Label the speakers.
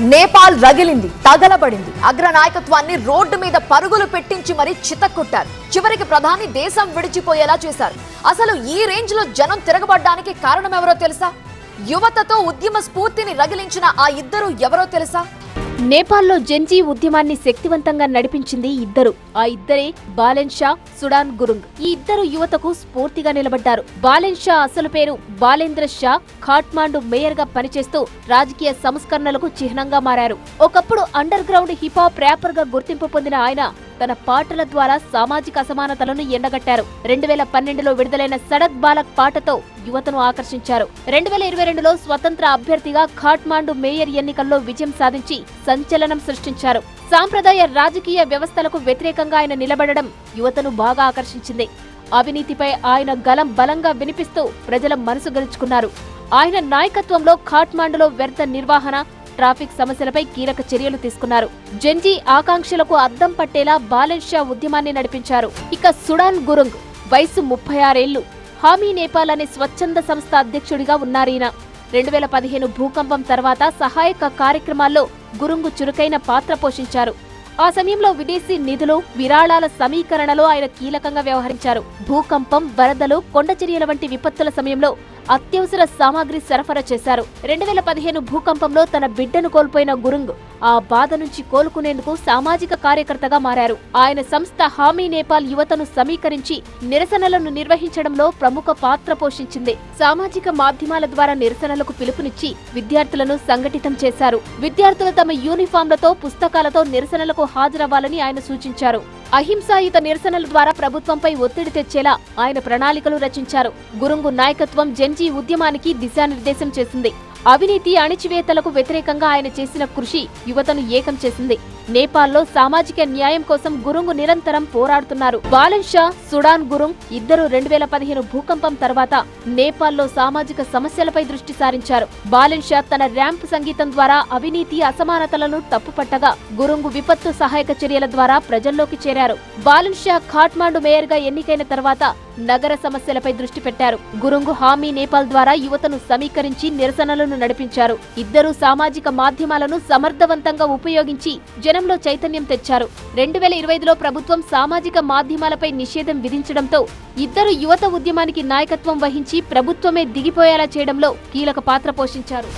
Speaker 1: నేపాల్ రగిలింది, తగలబడింది. అగ్ర నాయకత్వాన్ని రోడ్డు మీద పరుగులు పెట్టించి మరీ చితక్కొట్టారు. చివరికి ప్రధాని దేశం విడిచిపోయేలా చేశారు. అసలు ఈ రేంజ్ లో జనం తిరగబడ్డానికి కారణం ఎవరో తెలుసా? యువతతో ఉద్యమ స్ఫూర్తిని రగిలించిన ఆ ఇద్దరు ఎవరో తెలుసా?
Speaker 2: నేపాల్లో జెన్జీ ఉద్యమాన్ని శక్తివంతంగా నడిపించింది ఇద్దరు. ఆ ఇద్దరే బాలెన్ షా, సుడాన్ గురుంగ్. ఈ ఇద్దరు యువతకు స్ఫూర్తిగా నిలబడ్డారు. బాలెన్ షా అసలు పేరు బాలేంద్ర షా. ఖాట్మాండు మేయర్ గా పనిచేస్తూ రాజకీయ సంస్కరణలకు చిహ్నంగా మారారు. ఒకప్పుడు under ground hip hop wrapper గా గుర్తింపు పొందిన ఆయన తన పాటల ద్వారా సామాజిక అసమానతలను ఎండగట్టారు. 2012లో విడుదలైన సడక్ బాలక్ పాటతో యువతను ఆకర్షించారు. 2022లో స్వతంత్ర అభ్యర్థిగా ఖాట్మాండు మేయర్ ఎన్నికల్లో విజయం సాధించి సంచలనం సృష్టించారు. సాంప్రదాయ రాజకీయ వ్యవస్థలకు వ్యతిరేకంగా ఆయన నిలబడడం యువతను బాగా ఆకర్షించింది. అవినీతిపై ఆయన గలం బలంగా వినిపిస్తూ ప్రజల మనసు గెలుచుకున్నారు. ఆయన నాయకత్వంలో ఖాట్మాండులో వ్యర్థ నిర్వహణ, ట్రాఫిక్ సమస్యలపై కీలక చర్యలు తీసుకున్నారు. జెన్జీ ఆకాంక్షలకు అద్దం పట్టేలా బాలెన్ షా ఉద్యమాన్ని నడిపించారు. ఇక సుడాన్ గురుంగ్ వయసు 36 ఏళ్లు. హామీ నేపాల్ అనే స్వచ్ఛంద సంస్థ అధ్యక్షుడిగా ఉన్నారీయన. 2015 భూకంపం తర్వాత సహాయక కార్యక్రమాల్లో గురుంగ్ చురుకైన పాత్ర పోషించారు. ఆ సమయంలో విదేశీ నిధులు, విరాళాల సమీకరణలో ఆయన కీలకంగా వ్యవహరించారు. భూకంపం, వరదలు, కొండచర్యల వంటి విపత్తుల సమయంలో అత్యవసర సామాగ్రి సరఫరా చేశారు. 2015 భూకంపంలో తన బిడ్డను కోల్పోయిన గురుంగ్ ఆ బాధ నుంచి కోలుకునేందుకు సామాజిక కార్యకర్తగా మారారు. ఆయన సంస్థ హామీ నేపాల్ యువతను సమీకరించి నిరసనలను నిర్వహించడంలో ప్రముఖ పాత్ర పోషించింది. సామాజిక మాధ్యమాల ద్వారా నిరసనలకు పిలుపునిచ్చి విద్యార్థులను సంఘటితం చేశారు. విద్యార్థులు తమ యూనిఫామ్లతో, పుస్తకాలతో నిరసనలకు హాజరవ్వాలని ఆయన సూచించారు. అహింసాయుత నిరసనల ద్వారా ప్రభుత్వంపై ఒత్తిడి తెచ్చేలా ఆయన ప్రణాళికలు రచించారు. గురుంగ్ నాయకత్వం జెన్జీ ఉద్యమానికి దిశానిర్దేశం చేసింది. అవినీతి, అణిచివేతలకు వ్యతిరేకంగా ఆయన చేసిన కృషి యువతను ఏకం చేసింది. నేపాల్లో సామాజిక న్యాయం కోసం గురుంగ్ నిరంతరం పోరాడుతున్నారు. బాలెన్ షా, సుడాన్ గురుంగ్ ఇద్దరు 2015 భూకంపం తర్వాత నేపాల్లో సామాజిక సమస్యలపై దృష్టి సారించారు. బాలెన్ షా తన ర్యాంప్ సంగీతం ద్వారా అవినీతి, అసమానతలను తప్పుపట్టగా, గురుంగ్ విపత్తు సహాయక చర్యల ద్వారా ప్రజల్లోకి చేరారు. బాలెన్ షా ఖాట్మాండు మేయర్ గా ఎన్నికైన తర్వాత నగర సమస్యలపై దృష్టి పెట్టారు. గురుంగ్ హామీ నేపాల్ ద్వారా యువతను సమీకరించి నిరసనలను నడిపించారు. ఇద్దరు సామాజిక మాధ్యమాలను సమర్థవంతంగా ఉపయోగించి జనంలో చైతన్యం తెచ్చారు. 2025లో ప్రభుత్వం సామాజిక మాధ్యమాలపై నిషేధం విధించడంతో ఇద్దరు యువత ఉద్యమానికి నాయకత్వం వహించి ప్రభుత్వమే దిగిపోయేలా చేయడంలో కీలక పాత్ర పోషించారు.